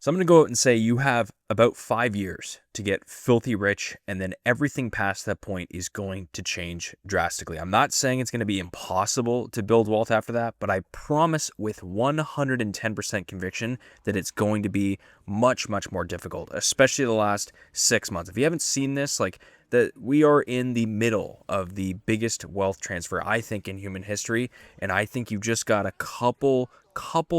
So I'm going to go out and say you have about 5 years to get filthy rich, and then everything past that point is going to change drastically. I'm not saying it's going to be impossible to build wealth after that, but I promise with 110% conviction that it's going to be much, much more difficult, especially the last 6 months. If you haven't seen this, like that we are in the middle of the biggest wealth transfer, I think, in human history. And I think you've just got a couple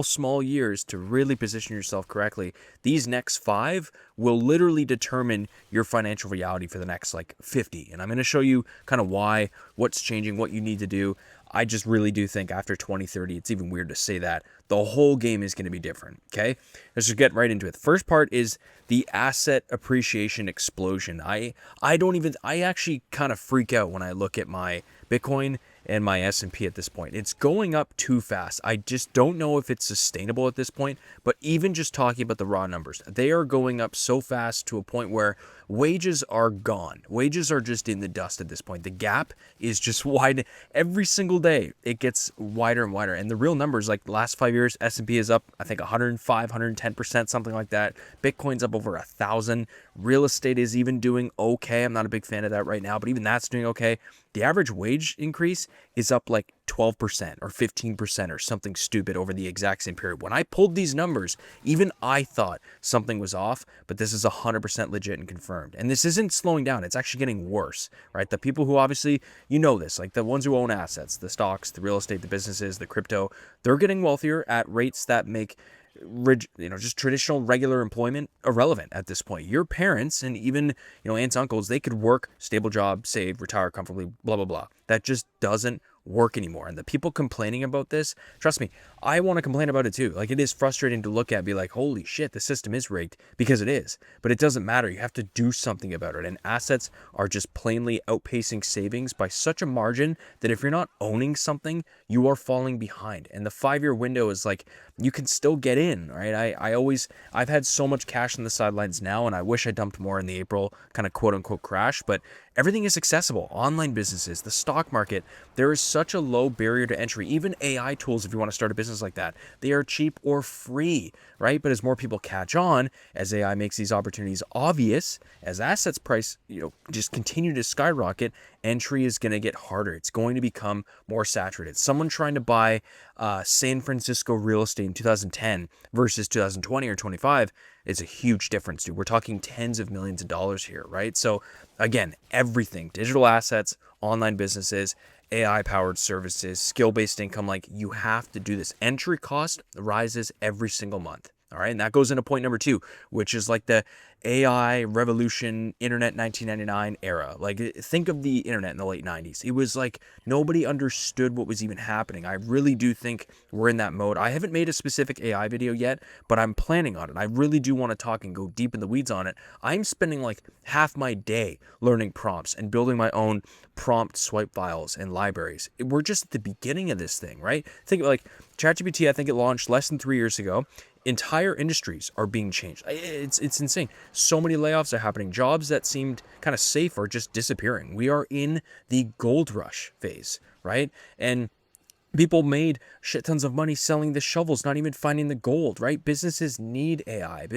small years to really position yourself correctly. These next 5 will literally determine your financial reality for the next like 50. And I'm going to show you kind of why, what's changing, what you need to do. I just really do think after 2030, it's even weird to say that, the whole game is going to be different. Okay, let's just get right into it. The first part is the asset appreciation explosion. I actually kind of freak out when I look at my Bitcoin and my S&P at this point. It's going up too fast. I just don't know if it's sustainable at this point, but even just talking about the raw numbers, they are going up so fast to a point where wages are gone. Wages are just in the dust at this point. The gap is just wide. Every single day, it gets wider and wider. And the real numbers, like the last 5 years, S&P is up, I think 105, 110%, something like that. Bitcoin's up over 1,000. Real estate is even doing okay. I'm not a big fan of that right now, but even that's doing okay. The average wage increase is up like 12% or 15% or something stupid over the exact same period. When I pulled these numbers, even I thought something was off, but this is 100% legit and confirmed. And this isn't slowing down. It's actually getting worse, right? The people who obviously, you know this, like the ones who own assets, the stocks, the real estate, the businesses, the crypto, they're getting wealthier at rates that make just traditional regular employment irrelevant at this point. Your parents and even aunts, uncles, they could work, stable job, save, retire comfortably, blah blah blah. That just doesn't work anymore. And the people complaining about this, trust me, I want to complain about it too. Like, it is frustrating to look at, be like, holy shit, the system is rigged, because it is. But it doesn't matter. You have to do something about it. And assets are just plainly outpacing savings by such a margin that if you're not owning something, you are falling behind. And the 5-year window is like, you can still get in, right? I've had so much cash on the sidelines now, and I wish I dumped more in the April kind of quote unquote crash, but everything is accessible. Online businesses, the stock market, there is such a low barrier to entry. Even AI tools, if you want to start a business like that, they are cheap or free, right? But as more people catch on, as AI makes these opportunities obvious, as assets price, just continue to skyrocket, entry is going to get harder. It's going to become more saturated. Someone trying to buy San Francisco real estate in 2010 versus 2020 or 25 is a huge difference, dude. We're talking tens of millions of dollars here, right? So again, everything, digital assets, online businesses, AI-powered services, skill-based income, like, you have to do this. Entry cost rises every single month. All right. And that goes into point number 2, which is like the AI revolution, internet 1999 era. Like, think of the internet in the late 90s. It was like nobody understood what was even happening. I really do think we're in that mode. I haven't made a specific AI video yet, but I'm planning on it. I really do want to talk and go deep in the weeds on it. I'm spending like half my day learning prompts and building my own prompt swipe files and libraries. We're just at the beginning of this thing, right? Think like ChatGPT, I think it launched less than 3 years ago. Entire industries are being changed. It's insane. So many layoffs are happening. Jobs that seemed kind of safe are just disappearing. We are in the gold rush phase, right? And people made shit tons of money selling the shovels, not even finding the gold, right? Businesses need AI.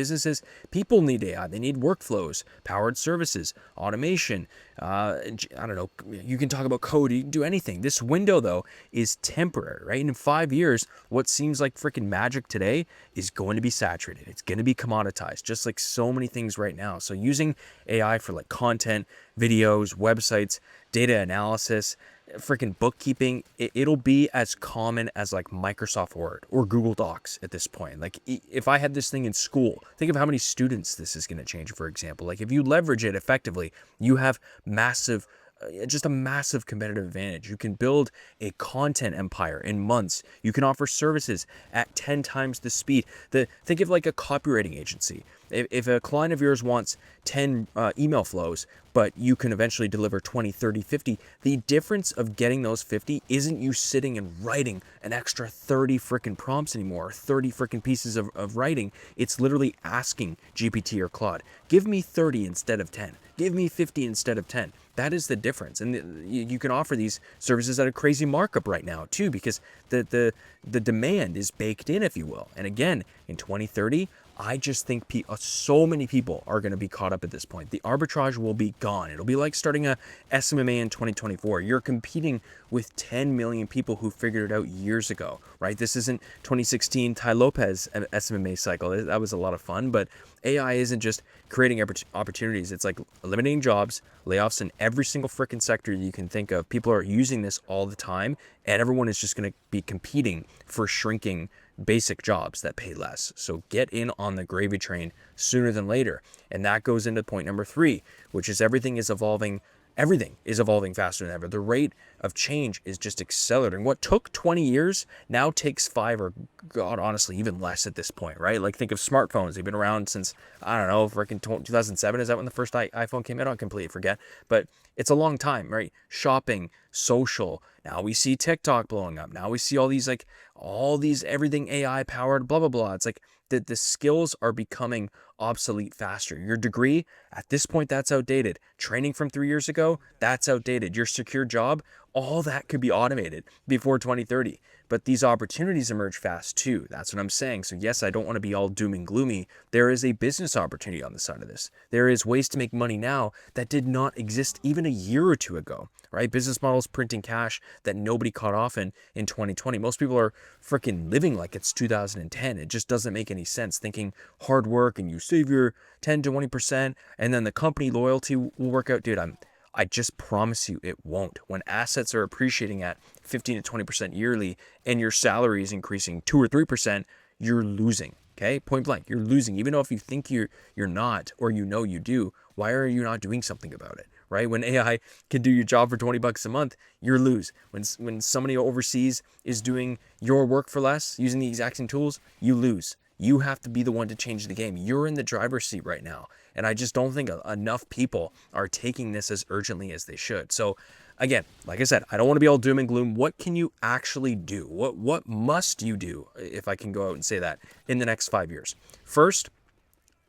People need AI. They need workflows, powered services, automation. I don't know. You can talk about code. You can do anything. This window, though, is temporary, right? And in 5 years, what seems like freaking magic today is going to be saturated. It's going to be commoditized, just like so many things right now. So using AI for like content, videos, websites, data analysis, freaking bookkeeping, it'll be as common as like Microsoft Word or Google Docs at this point. Like, if I had this thing in school, think of how many students this is going to change, for example. Like, if you leverage it effectively, you have just a massive competitive advantage. You can build a content empire in months. You can offer services at 10 times the speed. Think of like a copywriting agency. If a client of yours wants 10 email flows, but you can eventually deliver 20, 30, 50, the difference of getting those 50 isn't you sitting and writing an extra 30 freaking prompts anymore, or 30 freaking pieces of writing. It's literally asking GPT or Claude, give me 30 instead of 10. Give me 50 instead of 10. That is the difference. And you can offer these services at a crazy markup right now too, because the the demand is baked in, if you will. And again, in 2030, I just think so many people are going to be caught up at this point. The arbitrage will be gone. It'll be like starting a SMMA in 2024. You're competing with 10 million people who figured it out years ago, right? This isn't 2016 Ty Lopez SMMA cycle. That was a lot of fun, but AI isn't just creating opportunities. It's like eliminating jobs, layoffs in every single freaking sector you can think of. People are using this all the time, and everyone is just going to be competing for shrinking basic jobs that pay less. So get in on the gravy train sooner than later. And that goes into point number 3, which is everything is evolving faster than ever. The rate of change is just accelerating. What took 20 years now takes 5, or God, honestly, even less at this point, right? Like, think of smartphones. They've been around since, I don't know, freaking 2007. Is that when the first iPhone came out? I completely forget. But it's a long time, right? Shopping, social. Now we see TikTok blowing up. Now we see all these everything AI powered, blah, blah, blah. It's like the skills are becoming obsolete faster. Your degree, at this point, that's outdated. Training from 3 years ago, that's outdated. Your secure job, all that could be automated before 2030. But these opportunities emerge fast too. That's what I'm saying. So yes, I don't want to be all doom and gloomy. There is a business opportunity on the side of this. There is ways to make money now that did not exist even a year or two ago, right? Business models printing cash that nobody caught off in 2020. Most people are freaking living like it's 2010. It just doesn't make any sense, thinking hard work and you save your 10 to 20% and then the company loyalty will work out. Dude, I just promise you it won't. When assets are appreciating at 15 to 20% yearly and your salary is increasing 2 or 3%, you're losing. Okay? Point blank, you're losing. Even though if you think you're not, or you do, why are you not doing something about it? Right? When AI can do your job for $20 a month, you lose. When somebody overseas is doing your work for less, using the exact same tools, you lose. You have to be the one to change the game. You're in the driver's seat right now. And I just don't think enough people are taking this as urgently as they should. So again, like I said, I don't want to be all doom and gloom. What can you actually do? What must you do, if I can go out and say that, in the next 5 years? First,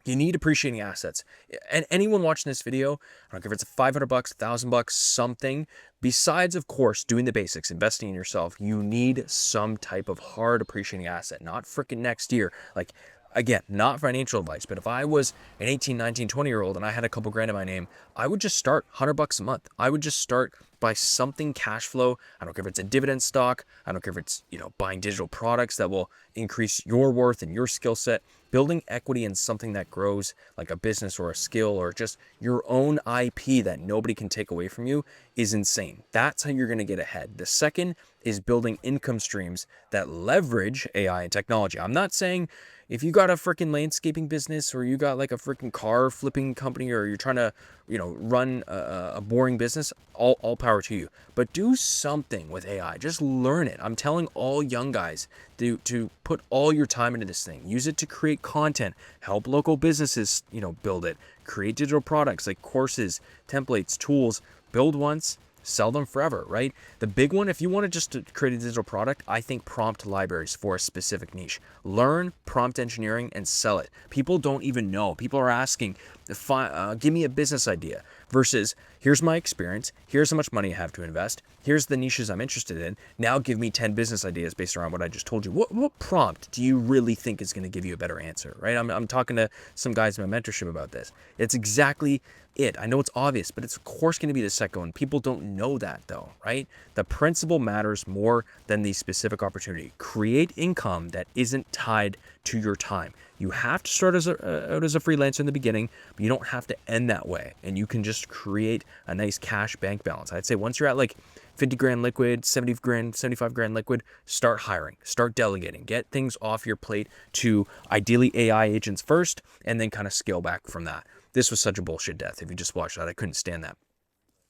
you need appreciating assets. And anyone watching this video, I don't care if it's $500, $1,000, something, besides, of course, doing the basics, investing in yourself, you need some type of hard appreciating asset, not freaking next year. Like, again, not financial advice, but if I was an 18, 19, 20-year-old and I had a couple grand in my name, I would just start $100 a month. I would just start by something cash flow. I don't care if it's a dividend stock. I don't care if it's, buying digital products that will increase your worth and your skill set. Building equity in something that grows, like a business or a skill or just your own IP that nobody can take away from you, is insane. That's how you're going to get ahead. The second is building income streams that leverage AI and technology. I'm not saying if you got a freaking landscaping business or you got like a freaking car flipping company or you're trying to, run a boring business, all power to you. But do something with AI. Just learn it. I'm telling all young guys to put all your time into this thing. Use it to create content, help local businesses, build it, create digital products like courses, templates, tools, build once, sell them forever, right? The big one, if you want to just create a digital product, I think prompt libraries for a specific niche. Learn prompt engineering and sell it. People don't even know. People are asking, give me a business idea versus here's my experience. Here's how much money I have to invest. Here's the niches I'm interested in. Now give me 10 business ideas based around what I just told you. What prompt do you really think is going to give you a better answer, right? I'm talking to some guys in my mentorship about this. It's exactly it. I know it's obvious, but it's of course going to be the second one. People don't know that though, right? The principle matters more than the specific opportunity. Create income that isn't tied to your time. You have to start out as a freelancer in the beginning, but you don't have to end that way. And you can just create a nice cash bank balance. I'd say once you're at like 50 grand liquid, 70 grand, 75 grand liquid, start hiring, start delegating, get things off your plate to ideally AI agents first, and then kind of scale back from that. This was such a bullshit death. If you just watched that, I couldn't stand that.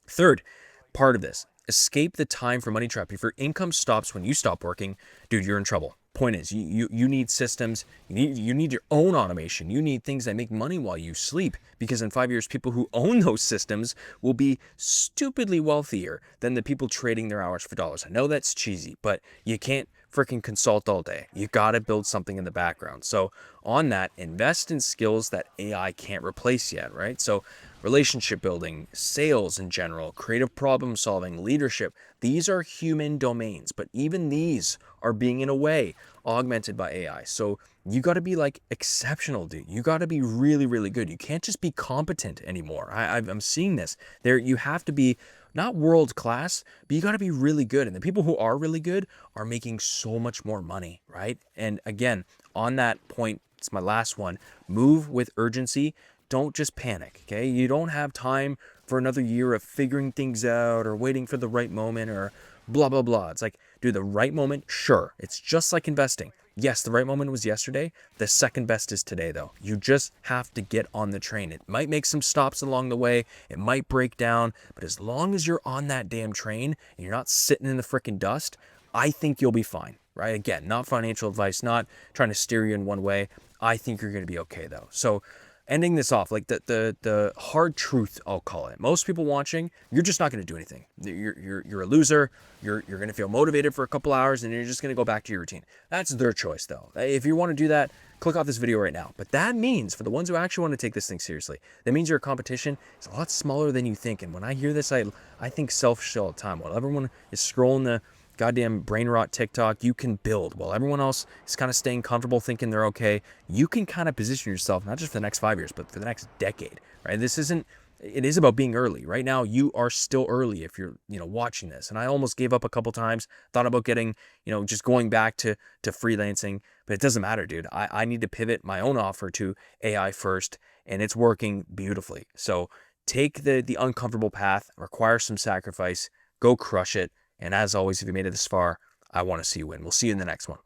Third part of this, escape the time for money trap. If your income stops when you stop working, dude, you're in trouble. Point is, you need systems, you need your own automation, you need things that make money while you sleep, because in 5 years, people who own those systems will be stupidly wealthier than the people trading their hours for dollars. I know that's cheesy, but you can't freaking consult all day. You got to build something in the background. So on that, invest in skills that AI can't replace yet, right? So relationship building, sales in general, creative problem solving, leadership. These are human domains, but even these are being, in a way, augmented by AI. So you got to be like exceptional, dude. You got to be really, really good. You can't just be competent anymore. I'm seeing this. You have to be not world class, but you got to be really good. And the people who are really good are making so much more money, right? And again, on that point, it's my last one. Move with urgency. Don't just panic, okay? You don't have time for another year of figuring things out or waiting for the right moment or blah, blah, blah. It's like, dude, the right moment, sure. It's just like investing. Yes, the right moment was yesterday. The second best is today, though. You just have to get on the train. It might make some stops along the way. It might break down. But as long as you're on that damn train and you're not sitting in the freaking dust, I think you'll be fine, right? Again, not financial advice, not trying to steer you in one way. I think you're going to be okay, though. So ending this off, like the hard truth, I'll call it. Most people watching, you're just not going to do anything. You're a loser. You're going to feel motivated for a couple hours, and you're just going to go back to your routine. That's their choice, though. If you want to do that, click off this video right now. But that means, for the ones who actually want to take this thing seriously, that means your competition is a lot smaller than you think. And when I hear this, I think selfish all the time. While everyone is scrolling the goddamn brain rot TikTok, you can build. While everyone else is kind of staying comfortable thinking they're okay, you can kind of position yourself, not just for the next 5 years, but for the next decade, right? It is about being early. Right now, you are still early if you're, watching this. And I almost gave up a couple times, thought about getting, just going back to freelancing, but it doesn't matter, dude. I need to pivot my own offer to AI first, and it's working beautifully. So take the uncomfortable path, require some sacrifice, go crush it. And as always, if you made it this far, I want to see you win. We'll see you in the next one.